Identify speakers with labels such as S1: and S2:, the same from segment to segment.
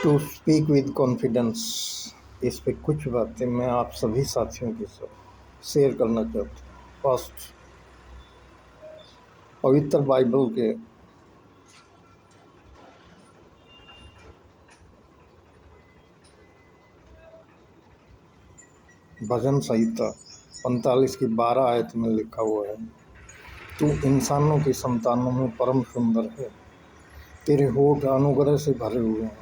S1: To speak with confidence. इस पे कुछ बातें मैं आप सभी साथियों के साथ शेयर करना चाहता हूँ। फर्स्ट, पवित्र बाइबल के भजन संहिता 45 की 12 आयत में लिखा हुआ है, तू इंसानों की संतानों में परम सुंदर है, तेरे होठ अनुग्रह से भरे हुए हैं,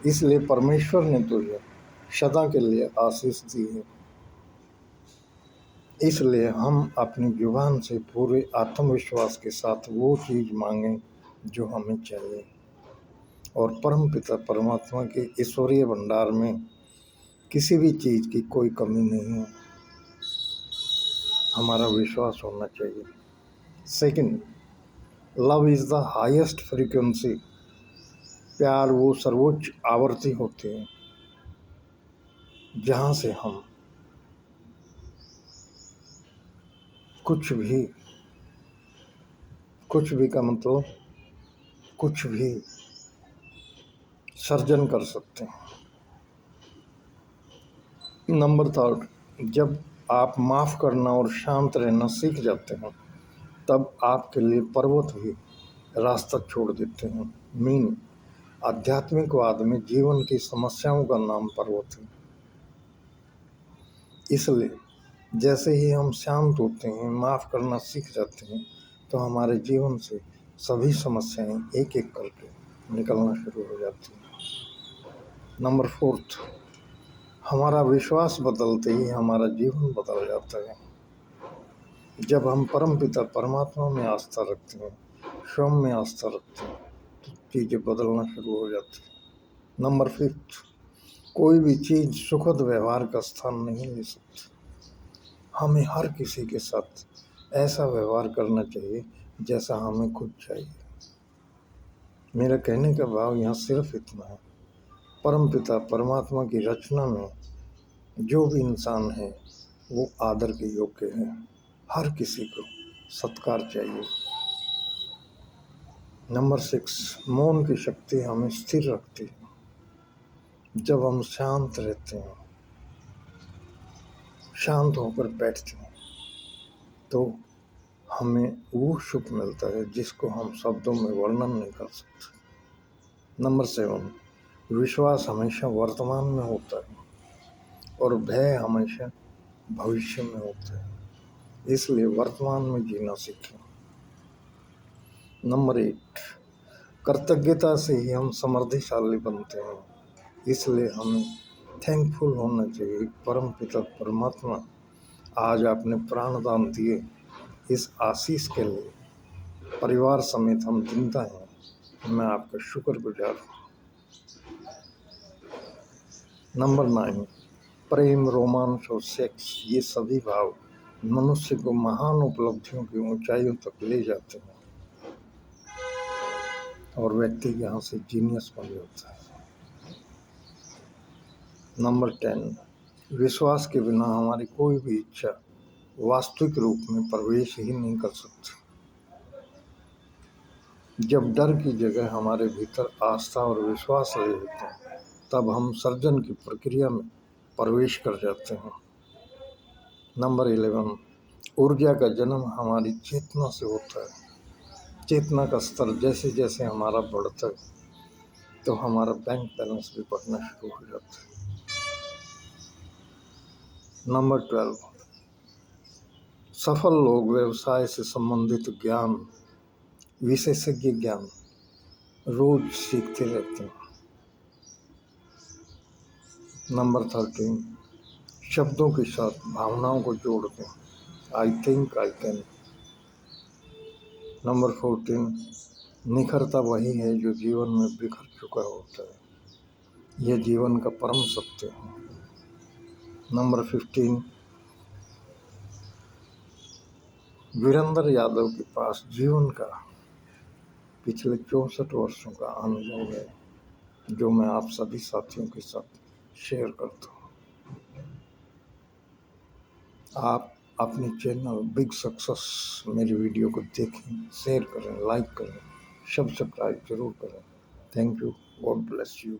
S1: इसलिए परमेश्वर ने तुझे सदा के लिए आशीष दी है। इसलिए हम अपनी जुबान से पूरे आत्मविश्वास के साथ वो चीज़ मांगें जो हमें चाहिए, और परम पिता परमात्मा के ईश्वरीय भंडार में किसी भी चीज़ की कोई कमी नहीं है। हमारा विश्वास होना चाहिए। Second, love is the highest frequency. प्यार वो सर्वोच्च आवृत्ति होती है जहाँ से हम कुछ भी का मतलब कुछ भी सर्जन कर सकते हैं। नंबर थर्ड, जब आप माफ़ करना और शांत रहना सीख जाते हैं, तब आपके लिए पर्वत भी रास्ता छोड़ देते हैं। मीन आध्यात्मिकवाद में जीवन की समस्याओं का नाम पर्वत है। इसलिए जैसे ही हम शांत होते हैं, माफ़ करना सीख जाते हैं, तो हमारे जीवन से सभी समस्याएं एक एक करके निकलना शुरू हो जाती हैं। नंबर फोर्थ, हमारा विश्वास बदलते ही हमारा जीवन बदल जाता है। जब हम परम पिता परमात्मा में आस्था रखते हैं, स्वयं में आस्था रखते हैं, तो चीज़ें बदलना शुरू हो जाती हैं। नंबर फिफ्थ, कोई भी चीज़ सुखद व्यवहार का स्थान नहीं ले सकती। हमें हर किसी के साथ ऐसा व्यवहार करना चाहिए जैसा हमें खुद चाहिए। मेरा कहने का भाव यहाँ सिर्फ इतना है, परम पिता परमात्मा की रचना में जो भी इंसान है वो आदर के योग्य है। हर किसी को सत्कार चाहिए। नंबर सिक्स, मौन की शक्ति हमें स्थिर रखती है। जब हम शांत रहते हैं, शांत होकर बैठते हैं, तो हमें वो सुख मिलता है जिसको हम शब्दों में वर्णन नहीं कर सकते। नंबर सेवन, विश्वास हमेशा वर्तमान में होता है और भय हमेशा भविष्य में होता है, इसलिए वर्तमान में जीना सीखें। नंबर एट, कृतज्ञता से ही हम समृद्धिशाली बनते हैं, इसलिए हमें थैंकफुल होना चाहिए। परम पिता परमात्मा आज आपने प्राणदान दिए, इस आशीष के लिए परिवार समेत हम जिंदा हैं। मैं आपका शुक्रगुजार हूँ। नंबर 9, प्रेम, रोमांस और सेक्स, ये सभी भाव मनुष्य को महान उपलब्धियों की ऊंचाइयों तक ले जाते हैं और व्यक्ति यहाँ से जीनियस बन जाता है। नंबर 10, विश्वास के बिना हमारी कोई भी इच्छा वास्तविक रूप में प्रवेश ही नहीं कर सकती। जब डर की जगह हमारे भीतर आस्था और विश्वास ले लेते हैं, तब हम सर्जन की प्रक्रिया में प्रवेश कर जाते हैं। नंबर 11, ऊर्जा का जन्म हमारी चेतना से होता है। चेतना का स्तर जैसे जैसे हमारा बढ़ता है, तो हमारा बैंक बैलेंस भी बढ़ना शुरू हो जाता है। नंबर 12, सफल लोग व्यवसाय से संबंधित ज्ञान, विशेषज्ञ ज्ञान रोज सीखते रहते हैं। नंबर 13, शब्दों के साथ भावनाओं को जोड़ते हैं। I think I can. Number 14, निखरता वही है जो जीवन में बिखर चुका होता है। यह जीवन का परम सत्य है। नंबर 15, वीरेंद्र यादव के पास जीवन का पिछले 64 वर्षों का अनुभव है, जो मैं आप सभी साथियों के साथ शेयर करता हूँ। आप अपने चैनल बिग सक्सेस मेरी वीडियो को देखें, शेयर करें, लाइक करें, सब्सक्राइब जरूर करें। Thank you. God bless you.